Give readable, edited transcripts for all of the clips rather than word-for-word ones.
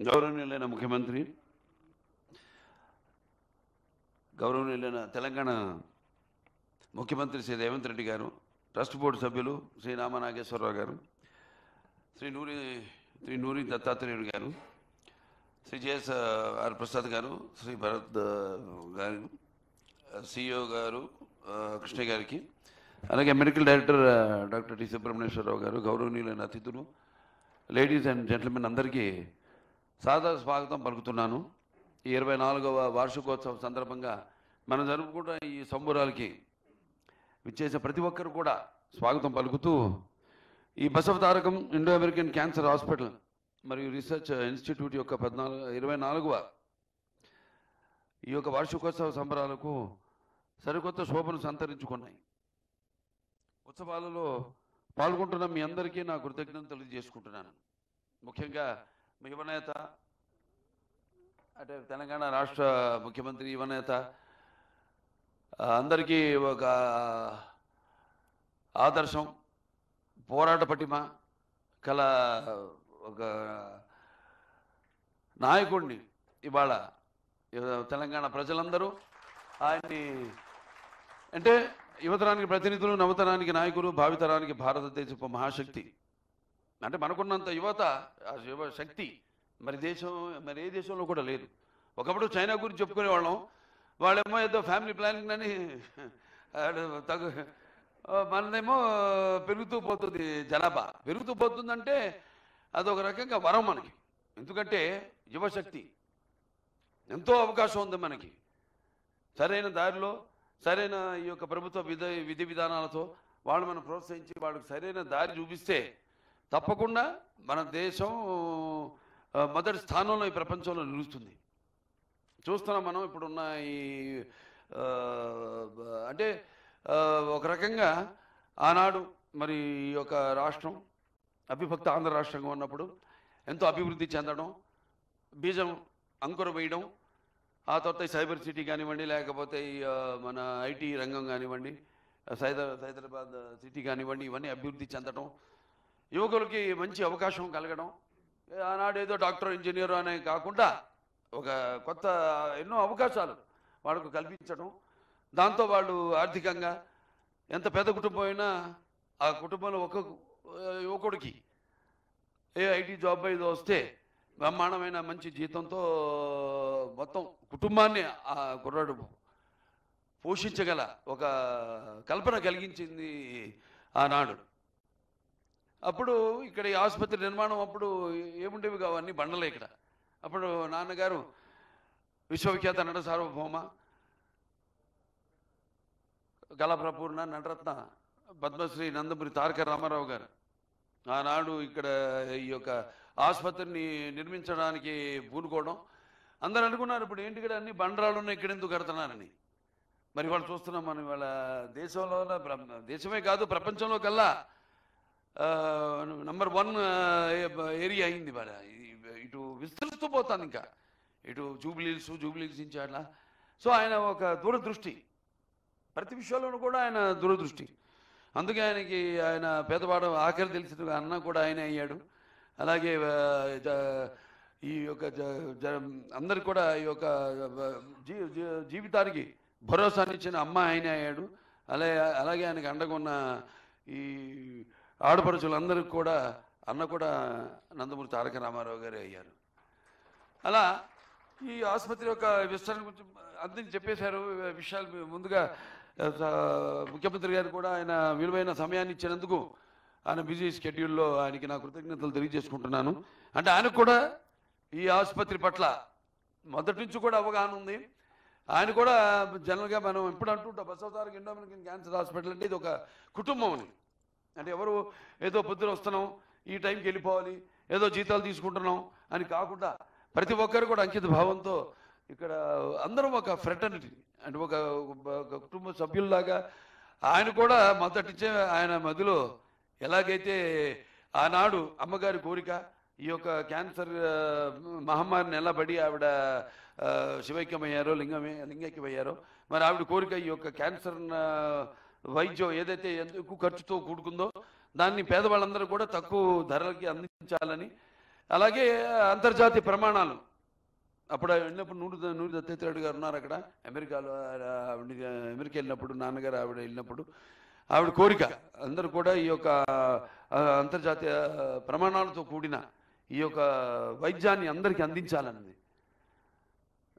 గౌరవనీయులైన ముఖ్యమంత్రి, గౌరవనీయులైన తెలంగాణ ముఖ్యమంత్రి శ్రీ రేవంత్ రెడ్డి గారు, ట్రస్ట్ బోర్డు సభ్యులు శ్రీ రామ నాగేశ్వరరావు గారు, శ్రీ నూరి దత్తాత్రేయుడు గారు, శ్రీ జేఎస్ఆర్ ప్రసాద్ గారు, శ్రీ భరత్ గారు, సిఇఓ గారు కృష్ణ గారికి, అలాగే medical director doctor T Subrahmanyeswara Rao గారు, గౌరవనీయులైన అతిథులు, లేడీస్ అండ్ జెంట్మెన్ అందరికీ సాదర స్వాగతం పలుకుతున్నాను. ఈ 24వ వార్షికోత్సవం సందర్భంగా మనం జరుపుకుంటున్న ఈ సంబురాలకి విచ్చేసే ప్రతి ఒక్కరు కూడా స్వాగతం పలుకుతూ, ఈ Basavatarakam Indo American cancer hospital మరియు రీసెర్చ్ ఇన్స్టిట్యూట్ యొక్క 24వ ఈ యొక్క వార్షికోత్సవ సంబరాలకు సరికొత్త శోభను సంతరించుకున్నాయి. ఉత్సవాలలో పాల్గొంటున్న మీ అందరికీ నా కృతజ్ఞతలు తెలియజేసుకుంటున్నాను. ముఖ్యంగా మీ యువనేత, అంటే తెలంగాణ రాష్ట్ర ముఖ్యమంత్రి యువనేత అందరికీ ఒక ఆదర్శం, పోరాట పటిమ కల ఒక నాయకుడిని ఇవాళ తెలంగాణ ప్రజలందరూ ఆయన్ని, అంటే యువతరానికి ప్రతినిధులు, నవతరానికి నాయకులు, భావితరానికి భారతదేశపు మహాశక్తి. అంటే మనకున్నంత యువత, ఆ యువ శక్తి మరి ఏ దేశంలో కూడా లేదు. ఒకప్పుడు చైనా గురించి చెప్పుకునేవాళ్ళం, వాళ్ళేమో ఏదో ఫ్యామిలీ ప్లానింగ్ అని మనదేమో పెరుగుతూ పోతుంది, జనాభా పెరుగుతూ పోతుందంటే అదొక రకంగా వరం మనకి. ఎందుకంటే యువశక్తి ఎంతో అవకాశం ఉంది మనకి. సరైన దారిలో, సరైన ఈ యొక్క ప్రభుత్వ విధి విధానాలతో వాళ్ళు మనం ప్రోత్సహించి వాళ్ళకి సరైన దారి చూపిస్తే తప్పకుండా మన దేశం మొదటి స్థానంలో ఈ ప్రపంచంలో నిలుస్తుంది. చూస్తున్నాం మనం ఇప్పుడున్న ఈ అంటే ఒక రకంగా ఆనాడు మరి ఈ యొక్క రాష్ట్రం అవిభక్త ఆంధ్ర రాష్ట్రంగా ఉన్నప్పుడు ఎంతో అభివృద్ధి చెందడం, బీజం అంకుర వేయడం, ఆ తర్వాత సైబర్ సిటీ కానివ్వండి, లేకపోతే ఈ మన ఐటీ రంగం కానివ్వండి, హైదరాబాద్ సిటీ కానివ్వండి, ఇవన్నీ అభివృద్ధి చెందడం, యువకులకి మంచి అవకాశం కలగడం, ఆనాడు ఏదో డాక్టర్, ఇంజనీర్ అనే కాకుండా ఒక కొత్త ఎన్నో అవకాశాలు వాళ్ళకు కల్పించడం, దాంతో వాళ్ళు ఆర్థికంగా ఎంత పెద్ద కుటుంబం అయినా ఆ కుటుంబంలో ఒక యువకుడికి ఏ ఐటీ జాబ్ ఏదో వస్తే బ్రహ్మాండమైన మంచి జీతంతో మొత్తం కుటుంబాన్ని ఆ కుర్రాడు పోషించగల ఒక కల్పన కలిగించింది ఆనాడు. అప్పుడు ఇక్కడ ఈ ఆసుపత్రి నిర్మాణం అప్పుడు ఏముండేవి కావన్నీ బండలే ఇక్కడ. అప్పుడు నాన్నగారు విశ్వవిఖ్యాత నట సార్వభౌమ కళాప్రపూర్ణ నటరత్న పద్మశ్రీ నందమూరి తారక రామారావు గారు ఆనాడు ఇక్కడ ఈ యొక్క ఆసుపత్రిని నిర్మించడానికి పూనుకోవడం. అందరూ అనుకున్నారు ఇప్పుడు ఏంటి ఇక్కడ అన్ని బండరాళ్ళు ఉన్నాయి, ఇక్కడ ఎందుకు కడుతున్నారని. మరి వాళ్ళు చూస్తున్నాం మనం ఇవాళ దేశంలో, దేశమే కాదు ప్రపంచంలో కల్లా నంబర్ 1 ఏరియా అయింది వాళ్ళ. ఇటు విస్తరిస్తూ పోతాను, ఇంకా ఇటు జూబ్లీహిల్స్ నుంచి అట్లా. సో ఆయన ఒక దూరదృష్టి, ప్రతి విషయంలోనూ కూడా ఆయన దూరదృష్టి. అందుకే ఆయన పేదవాడు ఆఖరి తెలిసిన అన్న కూడా ఆయన అయ్యాడు. అలాగే ఈ యొక్క అందరికి కూడా ఈ యొక్క జీవితానికి భరోసానిచ్చిన అమ్మ ఆయన అయ్యాడు. అలాగే ఆయనకు అండగా ఉన్న ఈ ఆడపడుచులందరికీ కూడా అన్న కూడా నందమూరి తారక రామారావు గారే అయ్యారు. అలా ఈ ఆసుపత్రి యొక్క విస్తరణ గురించి అందరికీ చెప్పేశారు విషయాలు. ముందుగా ముఖ్యమంత్రి గారు కూడా ఆయన విలువైన సమయాన్ని ఇచ్చినందుకు ఆయన బిజీ స్కెడ్యూల్లో ఆయనకి నా కృతజ్ఞతలు తెలియజేసుకుంటున్నాను. అంటే ఆయనకు కూడా ఈ ఆసుపత్రి పట్ల మొదటి నుంచి కూడా అవగాహన ఉంది. ఆయన కూడా జనరల్గా మనం ఇప్పుడు అంటుంటాం Basavatarakam Indo American cancer hospital అంటే ఇది ఒక కుటుంబం అని. అంటే ఎవరు ఏదో పొద్దున వస్తున్నాం, ఈ టైంకి వెళ్ళిపోవాలి, ఏదో జీతాలు తీసుకుంటున్నాం అని కాకుండా ప్రతి ఒక్కరు కూడా అంకిత భావంతో ఇక్కడ అందరం ఒక ఫ్రెటర్నిటీ, అంటే ఒక కుటుంబ సభ్యుల్లాగా ఆయన కూడా మొదటిచ్చే ఆయన మధ్యలో ఎలాగైతే ఆనాడు అమ్మగారి కోరిక ఈ యొక్క క్యాన్సర్ మహమ్మారిని ఎలా పడి ఆవిడ శివైక్యమయ్యారో, లింగైక్యమయ్యారో, మరి ఆవిడ కోరిక ఈ యొక్క క్యాన్సర్ వైద్యం ఏదైతే ఎక్కువ ఖర్చుతో కూడుకుందో దాన్ని పేదవాళ్ళందరూ కూడా తక్కువ ధరలకి అందించాలని అలాగే అంతర్జాతీయ ప్రమాణాలు అప్పుడు వెళ్ళినప్పుడు నూరి దత్తాత్రేయుడు గారు ఉన్నారు అక్కడ అమెరికాలో. అమెరికా వెళ్ళినప్పుడు నాన్నగారు ఆవిడ వెళ్ళినప్పుడు ఆవిడ కోరిక అందరూ కూడా ఈ యొక్క అంతర్జాతీయ ప్రమాణాలతో కూడిన ఈ యొక్క వైద్యాన్ని అందరికీ అందించాలన్నది.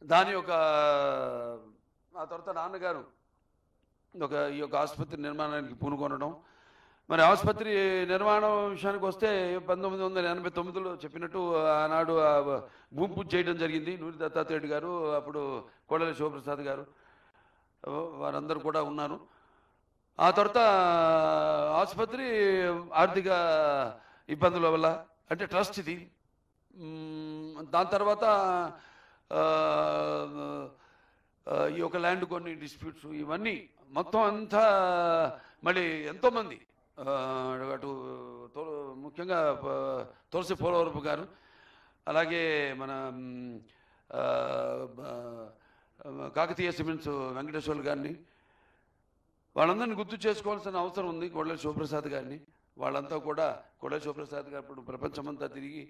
దాని యొక్క ఆ తర్వాత నాన్నగారు ఈ యొక్క ఆసుపత్రి నిర్మాణానికి పూనుకొనడం. మరి ఆసుపత్రి నిర్మాణం విషయానికి వస్తే 1989లో చెప్పినట్టు ఆనాడు భూమి పూజ చేయడం జరిగింది. నూరి దత్తాత్రేయుడు గారు, అప్పుడు కోడెల శివప్రసాద్ గారు, వారందరూ కూడా ఉన్నారు. ఆ తర్వాత ఆసుపత్రి ఆర్థిక ఇబ్బందుల వల్ల అంటే ట్రస్ట్ ఇది. దాని తర్వాత ఈ యొక్క ల్యాండ్ కొన్ని డిస్ప్యూట్స్ ఇవన్నీ మొత్తం అంతా మళ్ళీ ఎంతోమంది అటు ముఖ్యంగా తులసి పోలవరపు గారు, అలాగే మన కాకతీయ సిమెంట్స్ వెంకటేశ్వర్లు గారిని, వాళ్ళందరినీ గుర్తు చేసుకోవాల్సిన అవసరం ఉంది. కోడెల శివప్రసాద్ గారిని, వాళ్ళంతా కూడా కోడెల శివప్రసాద్ గారు ఇప్పుడు ప్రపంచమంతా తిరిగి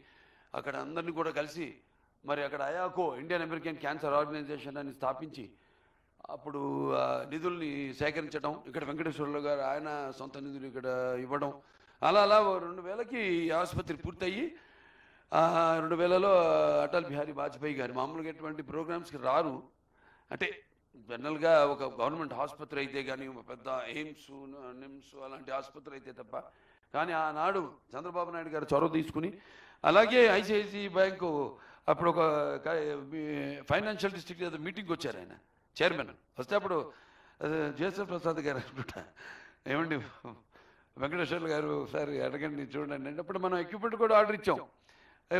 అక్కడ అందరినీ కూడా కలిసి మరి అక్కడ అయాకో ఇండియన్ అమెరికన్ క్యాన్సర్ ఆర్గనైజేషన్ అని స్థాపించి అప్పుడు నిధుల్ని సేకరించడం, ఇక్కడ వెంకటేశ్వర్లు గారు ఆయన సొంత నిధులు ఇక్కడ ఇవ్వడం, అలా 2000కి ఆసుపత్రి పూర్తయ్యి 2000లో అటల్ బిహారీ వాజ్పేయి గారు మామూలుగా ఎటువంటి ప్రోగ్రామ్స్కి రారు. అంటే జనరల్గా ఒక గవర్నమెంట్ ఆసుపత్రి అయితే కానీ పెద్ద ఎయిమ్స్ నిమ్స్ అలాంటి ఆసుపత్రి అయితే తప్ప, కానీ ఆనాడు చంద్రబాబు నాయుడు గారు చొరవ తీసుకుని, అలాగే ఐసిఐసిఐ బ్యాంకు అప్పుడు ఒక ఫైనాన్షియల్ డిస్ట్రిక్ట్ ఏదో మీటింగ్కి వచ్చారు ఆయన చైర్మన్. వస్తే అప్పుడు జయశ్రీ ప్రసాద్ గారు అనుకుంటా, ఏమండి వెంకటేశ్వర్లు గారు ఒకసారి అడగండి చూడండి అంటే, అప్పుడు మనం ఎక్విప్మెంట్ కూడా ఆర్డర్ ఇచ్చాం.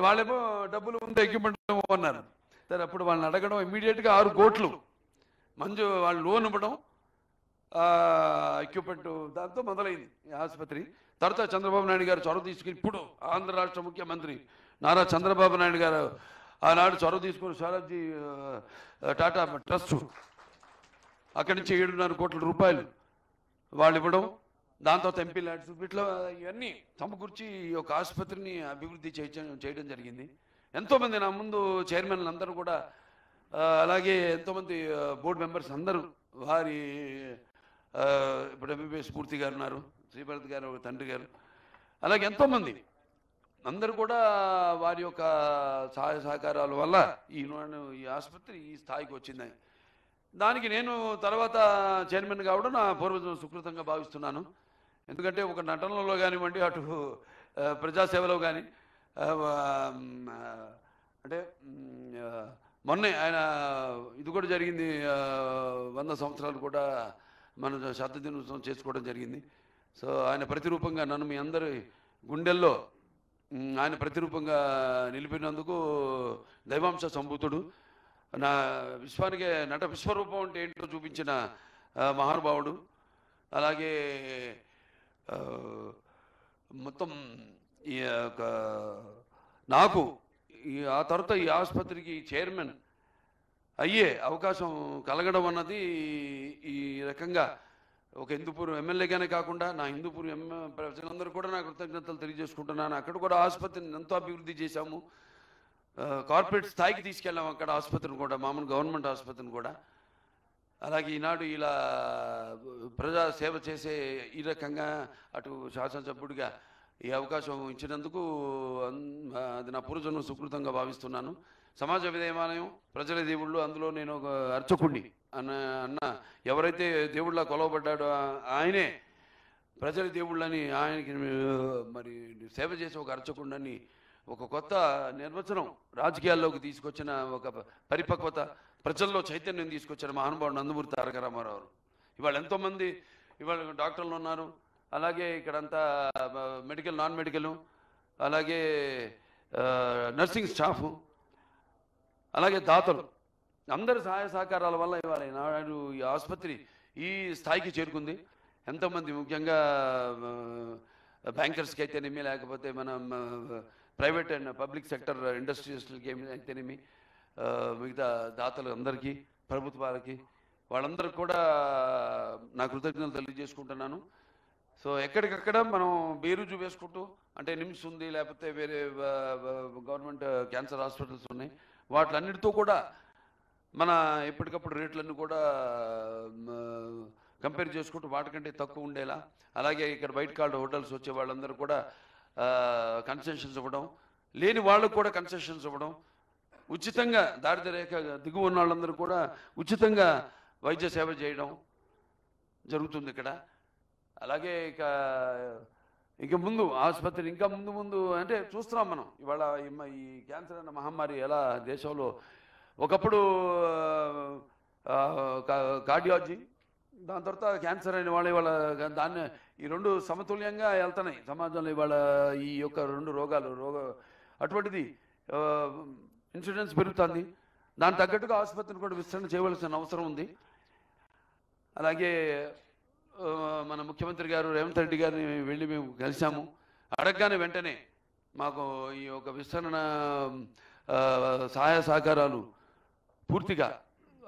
వాళ్ళేమో డబ్బులు ఉంటే ఎక్విప్మెంట్ అన్నారు. సరే అప్పుడు వాళ్ళని అడగడం, ఇమ్మీడియట్గా 6 కోట్లు వాళ్ళు లోన్ ఇవ్వడం, ఎక్విప్మెంట్, దాంతో మొదలైంది ఈ ఆసుపత్రి. తర్వాత చంద్రబాబు నాయుడు గారు చొరవ తీసుకుని ఇప్పుడు ఆంధ్ర రాష్ట్ర ముఖ్యమంత్రి నారా చంద్రబాబు నాయుడు గారు ఆనాడు చొరవ తీసుకుని సారథి టాటా ట్రస్ట్ అక్కడి నుంచి 7.5 కోట్ల రూపాయలు వాళ్ళు ఇవ్వడం, దాని తర్వాత ఎంపీ ల్యాడ్స్ ఇట్లా ఇవన్నీ సమకూర్చి ఈ యొక్క ఆసుపత్రిని అభివృద్ధి చేయడం జరిగింది. ఎంతోమంది నా ముందు చైర్మన్లు అందరూ కూడా, అలాగే ఎంతోమంది బోర్డు మెంబర్స్ అందరూ వారి ఇప్పుడు ఎంబీబీఎస్ మూర్తి గారు ఉన్నారు, శ్రీభరత్ గారు తండ్రి గారు, అలాగే ఎంతోమంది అందరూ కూడా వారి యొక్క సహాయ సహకారాల వల్ల ఈ ఆసుపత్రి ఈ స్థాయికి వచ్చింది. దానికి నేను తర్వాత చైర్మన్ కావడం నా పూర్వజ సుకృతంగా భావిస్తున్నాను. ఎందుకంటే ఒక నటనలో కానివ్వండి, అటు ప్రజాసేవలో కానీ, అంటే మొన్నే ఆయన ఇది కూడా జరిగింది, 100 సంవత్సరాలు కూడా మనం శత దినోత్సవం చేసుకోవడం జరిగింది. సో ఆయన ప్రతిరూపంగా నన్ను మీ అందరి గుండెల్లో ఆయన ప్రతిరూపంగా నిలిపినందుకు దైవాంశ సంభూతుడు, నా విశ్వానికి నట విశ్వరూపం అంటే ఏంటో చూపించిన మహానుభావుడు. అలాగే మొత్తం ఈ యొక్క నాకు ఆ తర్వాత ఈ ఆసుపత్రికి చైర్మన్ అయ్యే అవకాశం కలగడం అన్నది ఈ రకంగా ఒక హిందూపూర్ ఎమ్మెల్యేగానే కాకుండా నా హిందూపూర్ ప్రజలందరూ కూడా నా కృతజ్ఞతలు తెలియజేసుకుంటున్నాను. అక్కడ కూడా ఆసుపత్రిని ఎంతో అభివృద్ధి చేశాము, కార్పొరేట్ స్థాయికి తీసుకెళ్ళాము అక్కడ ఆసుపత్రిని కూడా, మామూలు గవర్నమెంట్ ఆసుపత్రిని కూడా. అలాగే ఈనాడు ఇలా ప్రజా సేవ చేసే ఈ రకంగా అటు శాసనసభ్యుడిగా ఈ అవకాశం ఇచ్చినందుకు అది నా పూర్వజన్మ సుకృతంగా భావిస్తున్నాను. సమాజ విదేవాలయం ప్రజల దేవుళ్ళు, అందులో నేను ఒక అర్చకుడిని అన్న ఎవరైతే దేవుళ్ళ కొలవబడ్డాడో ఆయనే ప్రజల దేవుళ్ళని, ఆయనకి మరి సేవ చేసే ఒక అర్చకుడిని ఒక కొత్త నిర్వచనం రాజకీయాల్లోకి తీసుకొచ్చిన ఒక పరిపక్వత, ప్రజల్లో చైతన్యం తీసుకొచ్చిన మహానుభావుడు నందమూరి తారక రామారావు. ఇవాళ ఎంతోమంది ఇవాళ డాక్టర్లు ఉన్నారు, అలాగే ఇక్కడంతా మెడికల్ నాన్ మెడికల్, అలాగే నర్సింగ్ స్టాఫ్, అలాగే దాతలు అందరి సహాయ సహకారాల వల్ల ఇవాళ నాడు ఈ ఆసుపత్రి ఈ స్థాయికి చేరుకుంది. ఎంతోమంది ముఖ్యంగా బ్యాంకర్స్కి అయితేనేమి, లేకపోతే మన ప్రైవేట్ అండ్ పబ్లిక్ సెక్టర్ ఇండస్ట్రియల్స్కి అయితేనేమి, మిగతా దాతలు అందరికీ, ప్రభుత్వాలకి, వాళ్ళందరికీ కూడా నా కృతజ్ఞతలు తెలియజేసుకుంటున్నాను. సో ఎక్కడికక్కడ మనం బేరుజు వేసుకుంటూ, అంటే నిమ్స్ ఉంది, లేకపోతే వేరే గవర్నమెంట్ క్యాన్సర్ హాస్పిటల్స్ ఉన్నాయి, వాటిలన్నిటితో కూడా మన ఎప్పటికప్పుడు రేట్లన్నీ కూడా కంపేర్ చేసుకుంటూ వాటికంటే తక్కువ ఉండేలా, అలాగే ఇక్కడ వైట్ కార్డ్ హోటల్స్ వచ్చే వాళ్ళందరూ కూడా కన్సెషన్స్ ఇవ్వడం, లేని వాళ్ళకు కూడా కన్సెషన్స్ ఇవ్వడం, ఉచితంగా దారిద్ర్య రేఖ దిగువ ఉన్న వాళ్ళందరూ కూడా ఉచితంగా వైద్య సేవ చేయడం జరుగుతుంది ఇక్కడ. అలాగే ఇక ముందు ఆసుపత్రి ఇంకా ముందు అంటే చూస్తున్నాం మనం ఇవాళ ఈ క్యాన్సర్ అన్న మహమ్మారి ఎలా దేశంలో, ఒకప్పుడు కార్డియాలజీ, దాని తర్వాత క్యాన్సర్ అయిన వాళ్ళు ఇవాళ దాన్ని ఈ రెండు సమతుల్యంగా వెళ్తున్నాయి సమాజంలో. ఇవాళ ఈ యొక్క రెండు రోగాలు అటువంటిది ఇన్సూరెన్స్ పెరుగుతుంది, దాని తగ్గట్టుగా ఆసుపత్రిని కూడా విస్తరణ చేయవలసిన అవసరం ఉంది. అలాగే మన ముఖ్యమంత్రి గారు రేవంత్ రెడ్డి గారిని వెళ్ళి మేము కలిసాము. అడగగానే వెంటనే మాకు ఈ యొక్క విస్తరణ సహాయ సహకారాలు పూర్తిగా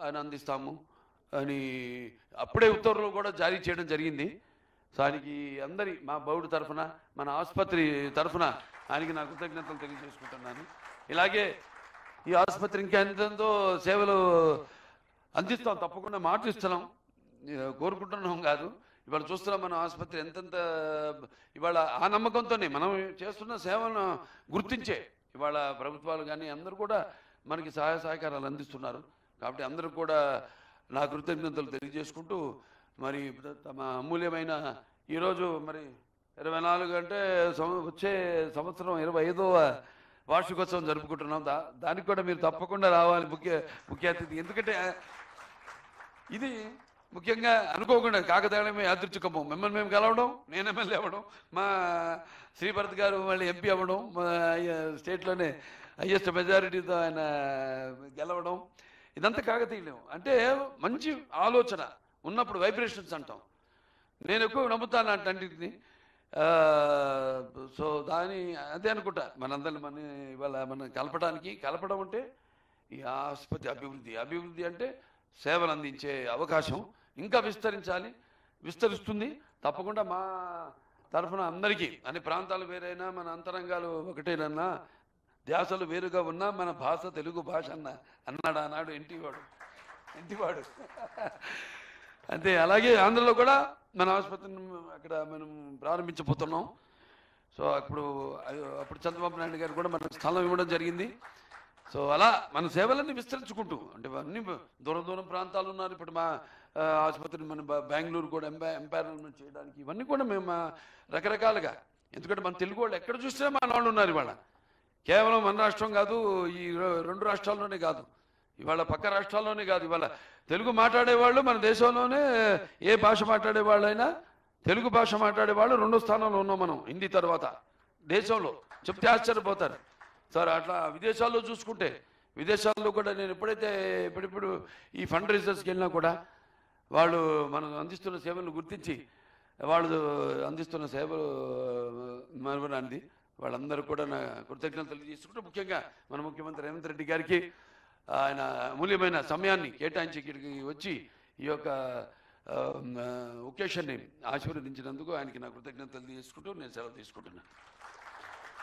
ఆయన అందిస్తాము అని అప్పుడే ఉత్తర్వులు కూడా జారీ చేయడం జరిగింది. సో ఆయనకి అందరి మా బౌడ్ తరఫున, మన ఆసుపత్రి తరఫున ఆయనకి నా కృతజ్ఞతలు తెలియజేసుకుంటున్నాను. ఇలాగే ఈ ఆసుపత్రి ఇంకా ఎంతో సేవలు అందిస్తాం, తప్పకుండా మాట ఇస్తున్నాం, కోరుకుంటున్నాం కాదు. ఇవాళ చూస్తున్నాం మన ఆసుపత్రి ఎంతెంత ఇవాళ ఆ నమ్మకంతోనే మనం చేస్తున్న సేవలను గుర్తించే ఇవాళ ప్రభుత్వాలు కానీ అందరూ కూడా మనకి సహాయ సహకారాలు అందిస్తున్నారు. కాబట్టి అందరూ కూడా నా కృతజ్ఞతలు తెలియజేసుకుంటూ, మరి తమ అమూల్యమైన ఈరోజు మరి 24 అంటే వచ్చే సంవత్సరం 25వ వార్షికోత్సవం జరుపుకుంటున్నాం. దానికి కూడా మీరు తప్పకుండా రావాలి ముఖ్య అతిథి. ఎందుకంటే ఇది ముఖ్యంగా అనుకోకుండా కాకతాళమే యాదృచ్ఛికము, మిమ్మల్ని మేము కలవడం, నేను ఎమ్మెల్యే అవ్వడం, మా శ్రీభరత్ గారు మళ్ళీ ఎంపీ అవ్వడం, స్టేట్లోనే హైయెస్ట్ మెజారిటీతో ఆయన గెలవడం, ఇదంతా కాకతీయం. అంటే మంచి ఆలోచన ఉన్నప్పుడు వైబ్రేషన్స్ అంటాం, నేను ఎక్కువ నమ్ముతాను అన్నింటిని. సో అదే అనుకుంటా మనందరిని ఇవాళ మనం కలపడం అంటే ఈ ఆసుపత్రి అభివృద్ధి అంటే సేవలు అందించే అవకాశం ఇంకా విస్తరిస్తుంది తప్పకుండా. మా తరఫున అందరికీ అన్ని ప్రాంతాలు వేరైనా మన అంతరంగాలు ఒకటేనన్నా, ధ్యాసలు వేరుగా ఉన్నా మన భాష తెలుగు భాష అన్నాడు ఆనాడు ఇంటివాడు. అంతే. అలాగే ఆంధ్రలో కూడా మన ఆసుపత్రిని అక్కడ మనం ప్రారంభించబోతున్నాం. సో అప్పుడు చంద్రబాబు నాయుడు గారు కూడా మనకు స్థలం ఇవ్వడం జరిగింది. సో అలా మన సేవలన్నీ విస్తరించుకుంటూ, అంటే అన్ని దూరం ప్రాంతాలు ఉన్నారు. ఇప్పుడు మా ఆసుపత్రిని మన బెంగళూరు కూడా ఎంపైర్మెంట్ చేయడానికి ఇవన్నీ కూడా మేము రకరకాలుగా, ఎందుకంటే మన తెలుగు వాళ్ళు ఎక్కడ చూసినా మన వాళ్ళు ఉన్నారు. ఇవాళ కేవలం మన రాష్ట్రం కాదు, ఈ 2 రాష్ట్రాల్లోనే కాదు, ఇవాళ పక్క రాష్ట్రాల్లోనే కాదు, ఇవాళ తెలుగు మాట్లాడేవాళ్ళు మన దేశంలోనే ఏ భాష మాట్లాడేవాళ్ళైనా తెలుగు భాష మాట్లాడేవాళ్ళు 2వ స్థానంలో ఉన్నాం మనం హిందీ తర్వాత దేశంలో. చెప్తే ఆశ్చర్యపోతారు సార్. అట్లా విదేశాల్లో చూసుకుంటే, విదేశాల్లో కూడా నేను ఎప్పుడెప్పుడు ఈ ఫండ్ రైజర్స్కి వెళ్ళినా కూడా వాళ్ళు మనం అందిస్తున్న సేవలను గుర్తించి వాళ్ళు అందిస్తున్న సేవలు మరవరానిది. వాళ్ళందరూ కూడా నా కృతజ్ఞతలు తెలియజేసుకుంటూ, ముఖ్యంగా మన ముఖ్యమంత్రి రేవంత్ రెడ్డి గారికి ఆయన అమూల్యమైన సమయాన్ని కేటాయించి ఇక్కడికి వచ్చి ఈ యొక్క ఒకేషన్ని ఆశీర్వదించినందుకు ఆయనకి నా కృతజ్ఞతలు తెలియజేసుకుంటూ నేను సెలవు తీసుకుంటున్నాను.